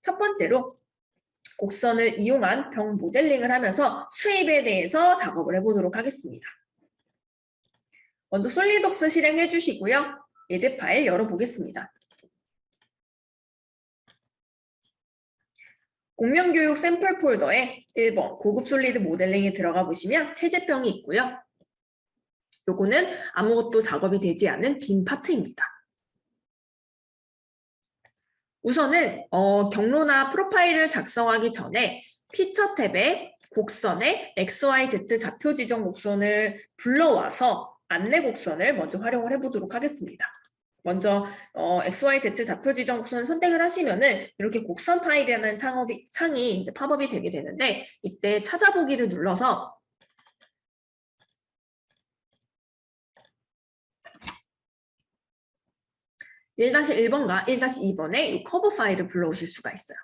첫 번째로 곡선을 이용한 병 모델링을 하면서 수입에 대해서 작업을 해보도록 하겠습니다. 먼저 솔리덕스 실행해 주시고요. 예제 파일 열어보겠습니다. 공명교육 샘플 폴더에 1번 고급 솔리드 모델링에 들어가 보시면 세제병이 있고요. 요거는 아무것도 작업이 되지 않은 빈 파트입니다. 우선은 경로나 프로파일을 작성하기 전에 피처 탭에 곡선의 XYZ 좌표 지정 곡선을 불러와서 안내 곡선을 먼저 활용을 해보도록 하겠습니다. 먼저 XYZ 좌표 지정 곡선을 선택을 하시면은 이렇게 곡선 파일이라는 창이 이제 팝업이 되게 되는데, 이때 찾아보기를 눌러서 (1-1번과) (1-2번의) 이 커브 파일을 불러오실 수가 있어요.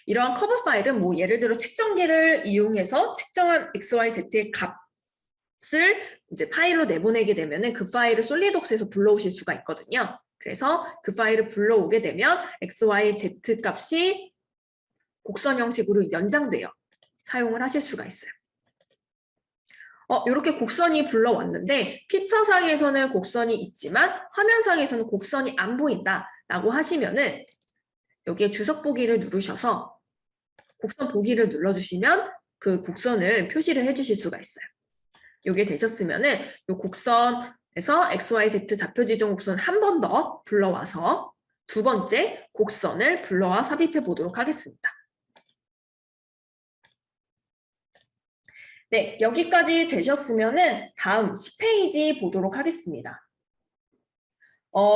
이러한 커브 파일은 뭐 예를 들어 측정기를 이용해서 측정한 XYZ의 값을 이제 파일로 내보내게 되면은 그 파일을 솔리덕스에서 불러오실 수가 있거든요. 그래서 그 파일을 불러오게 되면 XYZ 값이 곡선 형식으로 연장되어 사용을 하실 수가 있어요. 이렇게 곡선이 불러왔는데 피처상에서는 곡선이 있지만 화면상에서는 곡선이 안 보인다라고 하시면은 여기에 주석 보기를 누르셔서 곡선 보기를 눌러주시면 그 곡선을 표시를 해주실 수가 있어요. 이게 되셨으면은 이 곡선에서 XYZ 좌표 지정 곡선 한 번 더 불러와서 두 번째 곡선을 불러와 삽입해 보도록 하겠습니다. 네, 여기까지 되셨으면은 다음 10페이지 보도록 하겠습니다.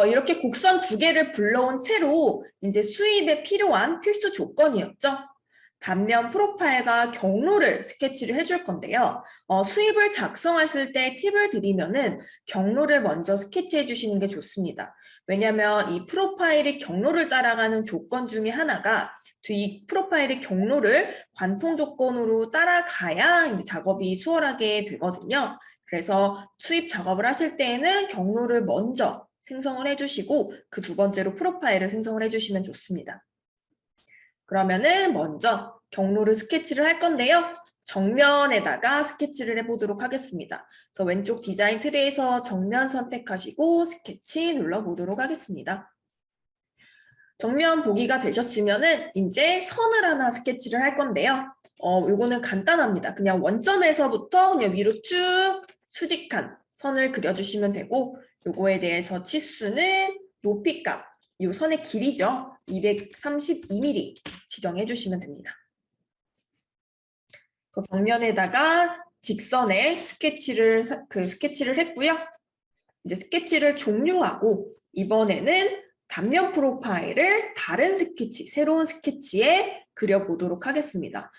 이렇게 곡선 두 개를 불러온 채로 이제 수입에 필요한 필수 조건이었죠. 단면 프로파일과 경로를 스케치를 해줄 건데요. 수입을 작성하실 때 팁을 드리면은 경로를 먼저 스케치해 주시는 게 좋습니다. 왜냐하면 이 프로파일이 경로를 따라가는 조건 중에 하나가 이 프로파일의 경로를 관통 조건으로 따라가야 이제 작업이 수월하게 되거든요. 그래서 수입 작업을 하실 때에는 경로를 먼저 생성을 해주시고 그 두 번째로 프로파일을 생성을 해주시면 좋습니다. 그러면은 먼저 경로를 스케치를 할 건데요. 정면에다가 스케치를 해보도록 하겠습니다. 그래서 왼쪽 디자인 트리에서 정면 선택하시고 스케치 눌러보도록 하겠습니다. 정면 보기가 되셨으면은 이제 선을 하나 스케치를 할 건데요. 요거는 간단합니다. 그냥 원점에서부터 그냥 위로 쭉 수직한 선을 그려주시면 되고, 요거에 대해서 치수는 높이값, 요 선의 길이죠. 232mm 지정해 주시면 됩니다. 정면에다가 직선에 스케치를 했고요. 이제 스케치를 종료하고 이번에는 단면 프로파일을 다른 스케치, 새로운 스케치에 그려보도록 하겠습니다.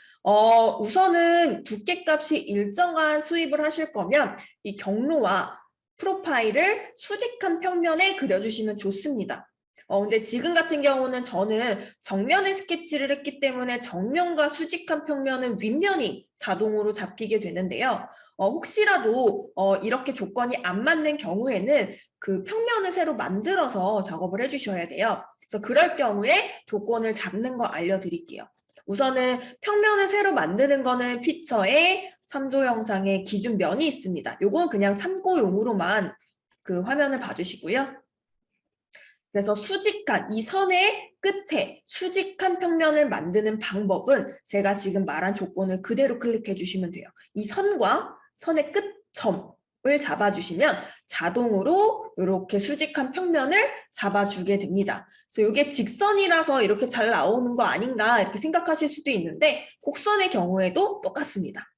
우선은 두께값이 일정한 수입을 하실 거면 이 경로와 프로파일을 수직한 평면에 그려주시면 좋습니다. 근데 지금 같은 경우는 저는 정면에 스케치를 했기 때문에 정면과 수직한 평면은 윗면이 자동으로 잡히게 되는데요. 혹시라도 이렇게 조건이 안 맞는 경우에는 그 평면을 새로 만들어서 작업을 해주셔야 돼요. 그래서 그럴 경우에 조건을 잡는 거 알려드릴게요. 우선은 평면을 새로 만드는 거는 피처에 3조 영상의 기준 면이 있습니다. 요건 그냥 참고용으로만 그 화면을 봐주시고요. 그래서 수직한 이 선의 끝에 수직한 평면을 만드는 방법은 제가 지금 말한 조건을 그대로 클릭해 주시면 돼요. 이 선과 선의 끝점을 잡아주시면 자동으로 이렇게 수직한 평면을 잡아주게 됩니다. 그래서 이게 직선이라서 이렇게 잘 나오는 거 아닌가 이렇게 생각하실 수도 있는데 곡선의 경우에도 똑같습니다.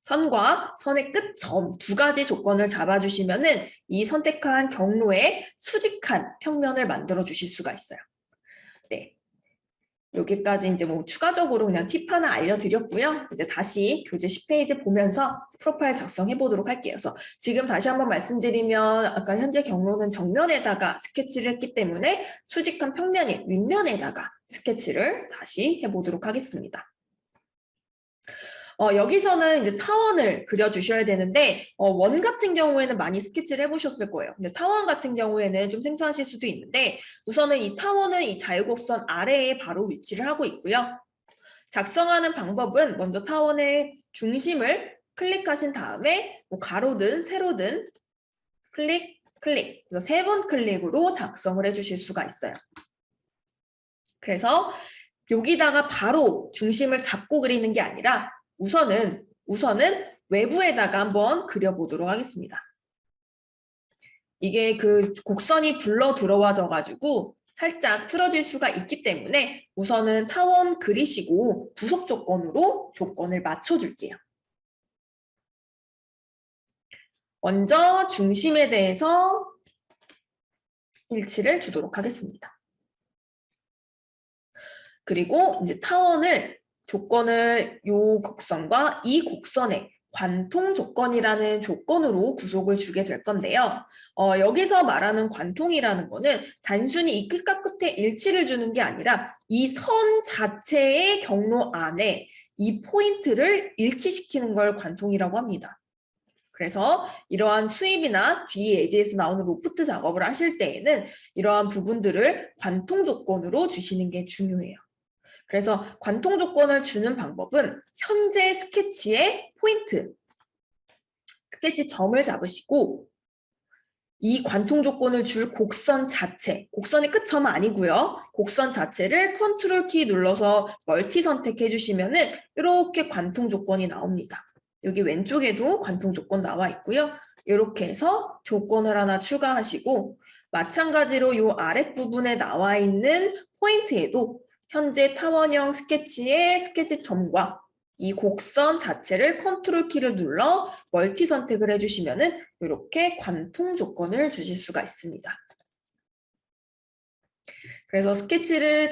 선과 선의 끝점 두 가지 조건을 잡아주시면은 이 선택한 경로에 수직한 평면을 만들어 주실 수가 있어요. 네. 여기까지 이제 뭐 추가적으로 그냥 팁 하나 알려드렸고요. 이제 다시 교재 10페이지 보면서 프로파일 작성해 보도록 할게요. 그래서 지금 다시 한번 말씀드리면 아까 현재 경로는 정면에다가 스케치를 했기 때문에 수직한 평면인 윗면에다가 스케치를 다시 해보도록 하겠습니다. 여기서는 이제 타원을 그려주셔야 되는데 원 같은 경우에는 많이 스케치를 해보셨을 거예요. 근데 타원 같은 경우에는 좀 생소하실 수도 있는데 우선은 이 타원은 이 자유곡선 아래에 바로 위치를 하고 있고요. 작성하는 방법은 먼저 타원의 중심을 클릭하신 다음에 뭐 가로든 세로든 클릭, 클릭. 그래서 3번 클릭으로 작성을 해주실 수가 있어요. 그래서 여기다가 바로 중심을 잡고 그리는 게 아니라 우선은 외부에다가 한번 그려보도록 하겠습니다. 이게 그 곡선이 불러 들어와져 가지고 살짝 틀어질 수가 있기 때문에 우선은 타원 그리시고 구속 조건으로 조건을 맞춰줄게요. 먼저 중심에 대해서 일치를 주도록 하겠습니다. 그리고 이제 타원을 조건을 요 곡선과 이 곡선의 관통 조건이라는 조건으로 구속을 주게 될 건데요. 여기서 말하는 관통이라는 거는 단순히 이 끝과 끝에 일치를 주는 게 아니라 이 선 자체의 경로 안에 이 포인트를 일치시키는 걸 관통이라고 합니다. 그래서 이러한 수입이나 뒤 예제에서 나오는 로프트 작업을 하실 때에는 이러한 부분들을 관통 조건으로 주시는 게 중요해요. 그래서 관통 조건을 주는 방법은 현재 스케치의 포인트, 스케치 점을 잡으시고 이 관통 조건을 줄 곡선 자체, 곡선의 끝점은 아니고요. 곡선 자체를 컨트롤 키 눌러서 멀티 선택해 주시면은 이렇게 관통 조건이 나옵니다. 여기 왼쪽에도 관통 조건 나와 있고요. 이렇게 해서 조건을 하나 추가하시고 마찬가지로 이 아랫부분에 나와 있는 포인트에도 현재 타원형 스케치의 스케치 점과 이 곡선 자체를 컨트롤 키를 눌러 멀티 선택을 해주시면은 이렇게 관통 조건을 주실 수가 있습니다. 그래서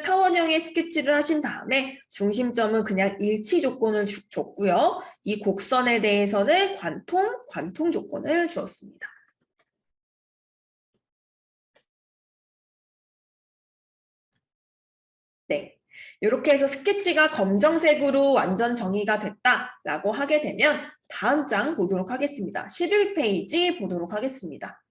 타원형의 스케치를 하신 다음에 중심점은 그냥 일치 조건을 줬고요. 이 곡선에 대해서는 관통 조건을 주었습니다. 네. 이렇게 해서 스케치가 검정색으로 완전 정의가 됐다라고 하게 되면 다음 장 보도록 하겠습니다. 11페이지 보도록 하겠습니다.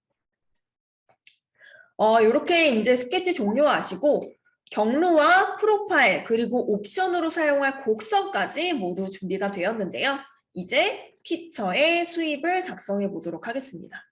이렇게 이제 스케치 종료하시고 경로와 프로파일 그리고 옵션으로 사용할 곡선까지 모두 준비가 되었는데요. 이제 피처의 수입을 작성해 보도록 하겠습니다.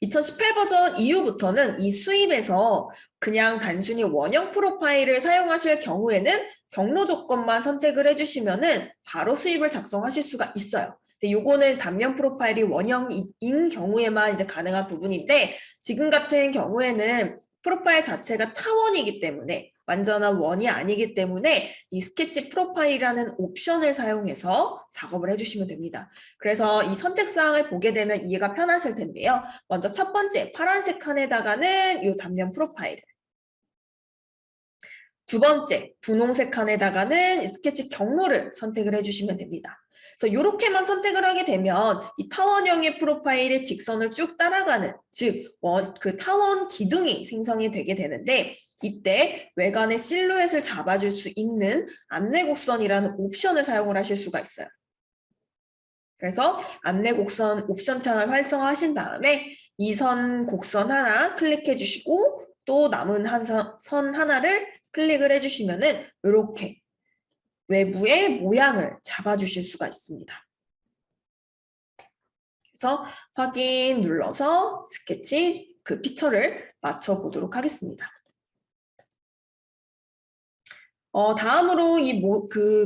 2018 버전 이후부터는 이 수입에서 그냥 단순히 원형 프로파일을 사용하실 경우에는 경로 조건만 선택을 해주시면은 바로 수입을 작성하실 수가 있어요. 근데 요거는 단면 프로파일이 원형인 경우에만 이제 가능한 부분인데 지금 같은 경우에는 프로파일 자체가 타원이기 때문에 완전한 원이 아니기 때문에 이 스케치 프로파일이라는 옵션을 사용해서 작업을 해주시면 됩니다. 그래서 이 선택사항을 보게 되면 이해가 편하실 텐데요. 먼저 첫 번째 파란색 칸에다가는 이 단면 프로파일. 두 번째 분홍색 칸에다가는 이 스케치 경로를 선택을 해주시면 됩니다. 그래서 이렇게만 선택을 하게 되면 이 타원형의 프로파일의 직선을 쭉 따라가는 즉 그 타원 기둥이 생성이 되게 되는데 이때 외관의 실루엣을 잡아줄 수 있는 안내 곡선이라는 옵션을 사용을 하실 수가 있어요. 그래서 안내 곡선 옵션 창을 활성화하신 다음에 이 선 곡선 하나 클릭해 주시고 또 남은 선 하나를 클릭을 해주시면은 이렇게 외부의 모양을 잡아주실 수가 있습니다. 그래서 확인 눌러서 스케치 그 피처를 맞춰보도록 하겠습니다. 다음으로 이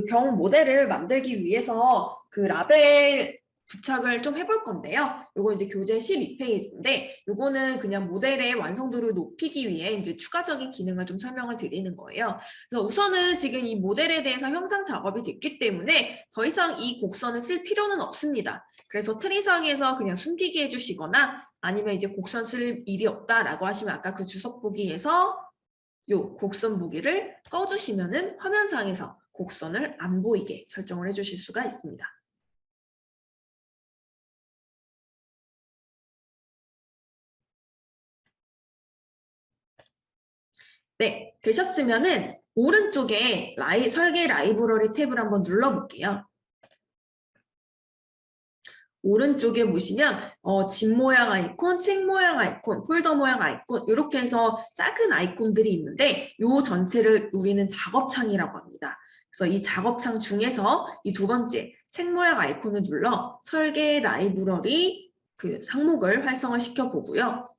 병 모델을 만들기 위해서 그 라벨 부착을 좀 해볼 건데요. 요거 이제 교재 12페이지인데 요거는 그냥 모델의 완성도를 높이기 위해 이제 추가적인 기능을 좀 설명을 드리는 거예요. 그래서 우선은 지금 이 모델에 대해서 형상 작업이 됐기 때문에 더 이상 이 곡선을 쓸 필요는 없습니다. 그래서 트리상에서 그냥 숨기게 해주시거나 아니면 이제 곡선 쓸 일이 없다라고 하시면 아까 그 주석 보기에서 요 곡선 보기를 꺼주시면은 화면상에서 곡선을 안 보이게 설정을 해주실 수가 있습니다. 네, 되셨으면은 오른쪽에 설계 라이브러리 탭을 한번 눌러볼게요. 오른쪽에 보시면 집 모양 아이콘, 책 모양 아이콘, 폴더 모양 아이콘 이렇게 해서 작은 아이콘들이 있는데 이 전체를 우리는 작업창이라고 합니다. 그래서 이 작업창 중에서 이 두 번째 책 모양 아이콘을 눌러 설계 라이브러리 그 항목을 활성화 시켜 보고요.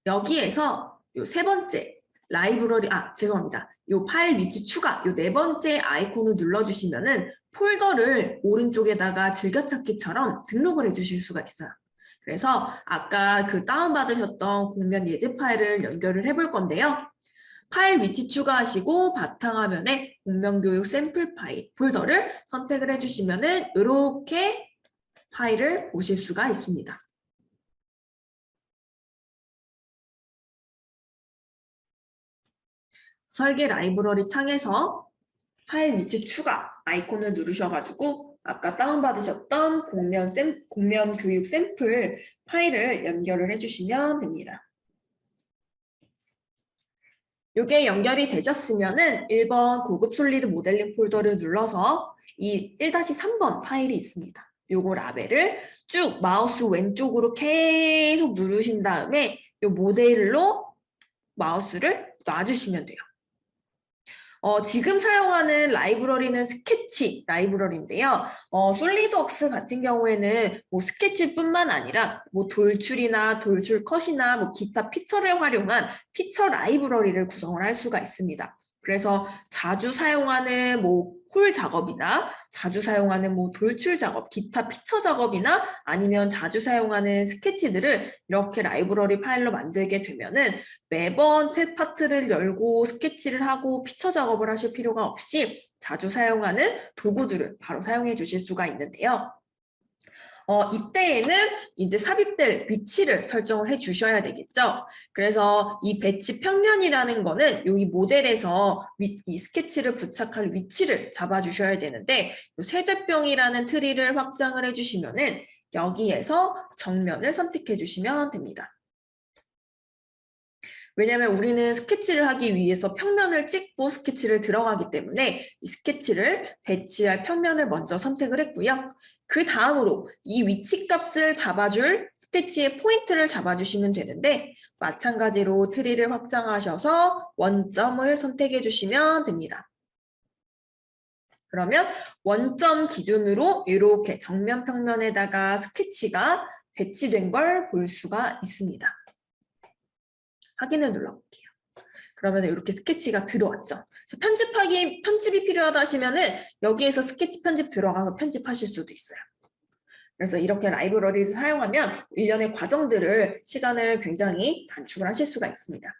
여기에서 요 세 번째 라이브러리 죄송합니다. 요 파일 위치 추가 요 네 번째 아이콘을 눌러주시면은 폴더를 오른쪽에다가 즐겨찾기처럼 등록을 해주실 수가 있어요. 그래서 아까 그 다운받으셨던 공면 예제 파일을 연결을 해볼 건데요. 파일 위치 추가하시고 바탕화면에 공면교육 샘플 파일 폴더를 선택을 해주시면은 이렇게 파일을 보실 수가 있습니다. 설계 라이브러리 창에서 파일 위치 추가 아이콘을 누르셔가지고 아까 다운받으셨던 공면 교육 샘플 파일을 연결을 해주시면 됩니다. 이게 연결이 되셨으면은 1번 고급 솔리드 모델링 폴더를 눌러서 이 1-3번 파일이 있습니다. 요거 라벨을 쭉 마우스 왼쪽으로 계속 누르신 다음에 요 모델로 마우스를 놔주시면 돼요. 지금 사용하는 라이브러리는 스케치 라이브러리인데요. 솔리드웍스 같은 경우에는 뭐 스케치뿐만 아니라 뭐 돌출이나 돌출 컷이나 뭐 기타 피처를 활용한 피처 라이브러리를 구성을 할 수가 있습니다. 그래서 자주 사용하는 뭐 홀 작업이나 자주 사용하는 뭐 돌출 작업, 기타 피처 작업이나 아니면 자주 사용하는 스케치들을 이렇게 라이브러리 파일로 만들게 되면은 매번 새 파트를 열고 스케치를 하고 피처 작업을 하실 필요가 없이 자주 사용하는 도구들을 바로 사용해 주실 수가 있는데요. 이때에는 이제 삽입될 위치를 설정을 해 주셔야 되겠죠. 그래서 이 배치 평면이라는 거는 이 모델에서 이 스케치를 부착할 위치를 잡아 주셔야 되는데 세제병이라는 트리를 확장을 해 주시면은 여기에서 정면을 선택해 주시면 됩니다. 왜냐하면 우리는 스케치를 하기 위해서 평면을 찍고 스케치를 들어가기 때문에 이 스케치를 배치할 평면을 먼저 선택을 했고요. 그 다음으로 이 위치 값을 잡아줄 스케치의 포인트를 잡아주시면 되는데 마찬가지로 트리를 확장하셔서 원점을 선택해 주시면 됩니다. 그러면 원점 기준으로 이렇게 정면 평면에다가 스케치가 배치된 걸 볼 수가 있습니다. 확인을 눌러볼게요. 그러면 이렇게 스케치가 들어왔죠. 편집이 필요하다 하시면은 여기에서 스케치 편집 들어가서 편집하실 수도 있어요. 그래서 이렇게 라이브러리를 사용하면 일련의 과정들을 시간을 굉장히 단축을 하실 수가 있습니다.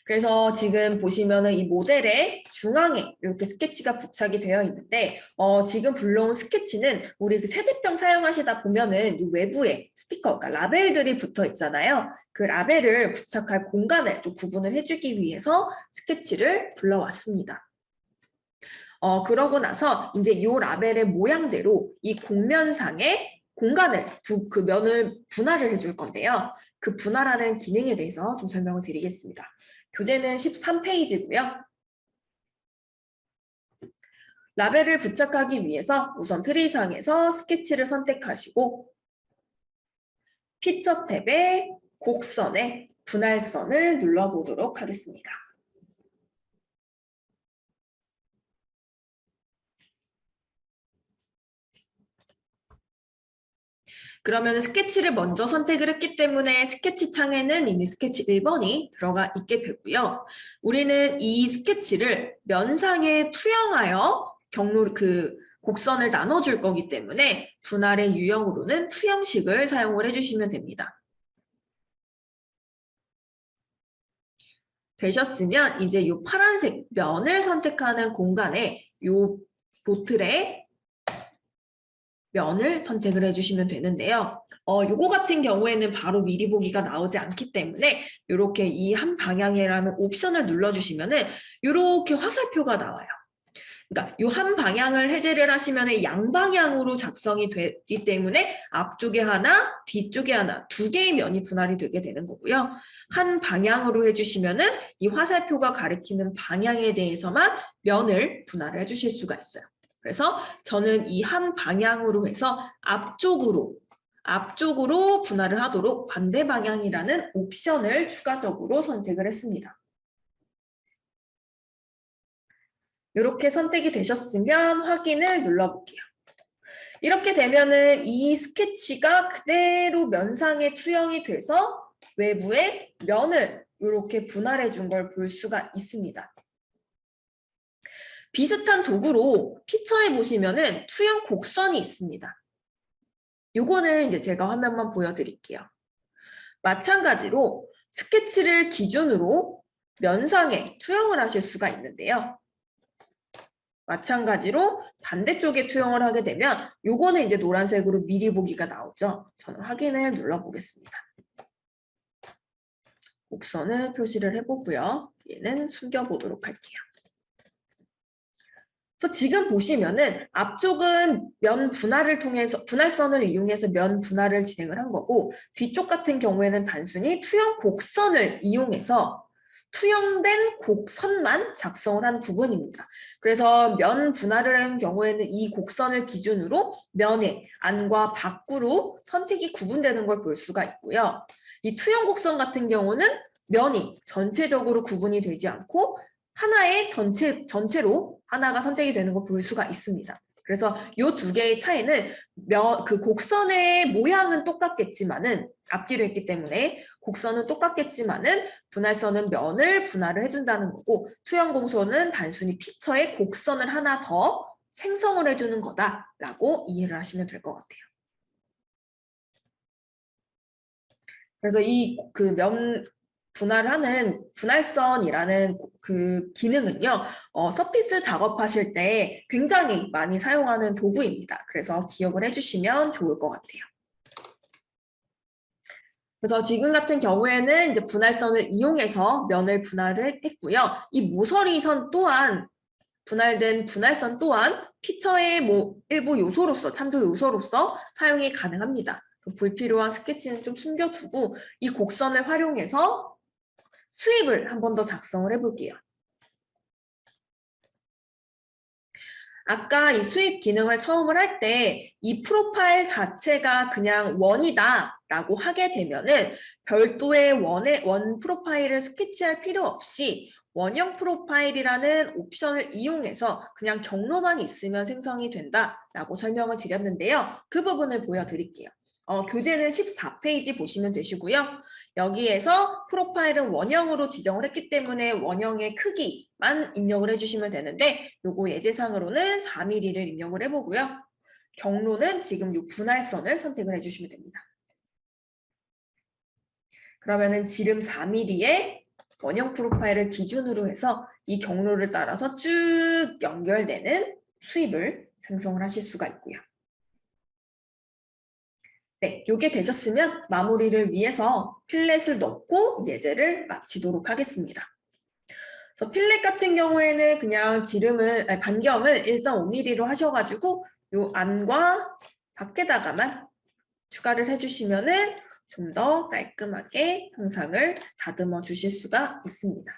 그래서 지금 보시면은 이 모델의 중앙에 이렇게 스케치가 부착이 되어 있는데 지금 불러온 스케치는 우리 그 세제병 사용하시다 보면은 외부에 스티커, 그러니까 라벨들이 붙어 있잖아요. 그 라벨을 부착할 공간을 좀 구분을 해주기 위해서 스케치를 불러왔습니다. 그러고 나서 이제 이 라벨의 모양대로 이 공면상의 공간을 그 면을 분할을 해줄 건데요. 그 분할하는 기능에 대해서 좀 설명을 드리겠습니다. 교재는 13페이지고요. 라벨을 부착하기 위해서 우선 트리상에서 스케치를 선택하시고 피처 탭에 곡선에 분할선을 눌러보도록 하겠습니다. 그러면 스케치를 먼저 선택을 했기 때문에 스케치 창에는 이미 스케치 1번이 들어가 있게 되고요. 우리는 이 스케치를 면상에 투영하여 곡선을 나눠줄 거기 때문에 분할의 유형으로는 투영식을 사용을 해주시면 됩니다. 되셨으면 이제 이 파란색 면을 선택하는 공간에 이 보틀에 면을 선택을 해주시면 되는데요. 요거 같은 경우에는 바로 미리 보기가 나오지 않기 때문에 이렇게 이 한 방향이라는 옵션을 눌러주시면은 이렇게 화살표가 나와요. 그러니까 이 한 방향을 해제를 하시면 양방향으로 작성이 되기 때문에 앞쪽에 하나, 뒤쪽에 하나, 두 개의 면이 분할이 되게 되는 거고요. 한 방향으로 해주시면은 이 화살표가 가리키는 방향에 대해서만 면을 분할을 해주실 수가 있어요. 그래서 저는 이 한 방향으로 해서 앞쪽으로 분할을 하도록 반대 방향이라는 옵션을 추가적으로 선택을 했습니다. 이렇게 선택이 되셨으면 확인을 눌러볼게요. 이렇게 되면은 이 스케치가 그대로 면상에 투영이 돼서 외부에 면을 이렇게 분할해 준 걸 볼 수가 있습니다. 비슷한 도구로 피처에 보시면은 투영 곡선이 있습니다. 요거는 이제 제가 화면만 보여드릴게요. 마찬가지로 스케치를 기준으로 면상에 투영을 하실 수가 있는데요. 마찬가지로 반대쪽에 투영을 하게 되면 요거는 이제 노란색으로 미리 보기가 나오죠. 저는 확인을 눌러보겠습니다. 곡선을 표시를 해보고요. 얘는 숨겨보도록 할게요. 그래서 지금 보시면은 앞쪽은 면 분할을 통해서 분할선을 이용해서 면 분할을 진행을 한 거고 뒤쪽 같은 경우에는 단순히 투영 곡선을 이용해서 투영된 곡선만 작성을 한 부분입니다. 그래서 면 분할을 한 경우에는 이 곡선을 기준으로 면의 안과 밖으로 선택이 구분되는 걸 볼 수가 있고요. 이 투영 곡선 같은 경우는 면이 전체적으로 구분이 되지 않고 하나의 전체로 하나가 선택이 되는 걸 볼 수가 있습니다. 그래서 이 두 개의 차이는 그 곡선의 모양은 똑같겠지만은 앞뒤로 했기 때문에 곡선은 똑같겠지만은 분할선은 면을 분할을 해준다는 거고 투영 곡선은 단순히 피처의 곡선을 하나 더 생성을 해주는 거다라고 이해를 하시면 될 것 같아요. 그래서 이 그 면 분할하는 분할선이라는 그 기능은요, 서피스 작업하실 때 굉장히 많이 사용하는 도구입니다. 그래서 기억을 해주시면 좋을 것 같아요. 그래서 지금 같은 경우에는 이제 분할선을 이용해서 면을 분할을 했고요. 이 모서리선 또한 분할된 분할선 또한 피처의 일부 요소로서 참조 요소로서 사용이 가능합니다. 불필요한 스케치는 좀 숨겨두고 이 곡선을 활용해서 수입을 한 번 더 작성을 해볼게요. 아까 이 수입 기능을 처음을 할 때 이 프로파일 자체가 그냥 원이다라고 하게 되면은 별도의 원 프로파일을 스케치할 필요 없이 원형 프로파일이라는 옵션을 이용해서 그냥 경로만 있으면 생성이 된다라고 설명을 드렸는데요. 그 부분을 보여드릴게요. 교재는 14페이지 보시면 되시고요. 여기에서 프로파일은 원형으로 지정을 했기 때문에 원형의 크기만 입력을 해주시면 되는데 요거 예제상으로는 4mm를 입력을 해보고요. 경로는 지금 요 분할선을 선택을 해주시면 됩니다. 그러면은 지름 4mm의 원형 프로파일을 기준으로 해서 이 경로를 따라서 쭉 연결되는 수입을 생성을 하실 수가 있고요. 네, 이게 되셨으면 마무리를 위해서 필렛을 넣고 예제를 마치도록 하겠습니다. 그래서 필렛 같은 경우에는 그냥 반경을 1.5mm로 하셔가지고 요 안과 밖에다가만 추가를 해주시면은 좀 더 깔끔하게 형상을 다듬어 주실 수가 있습니다.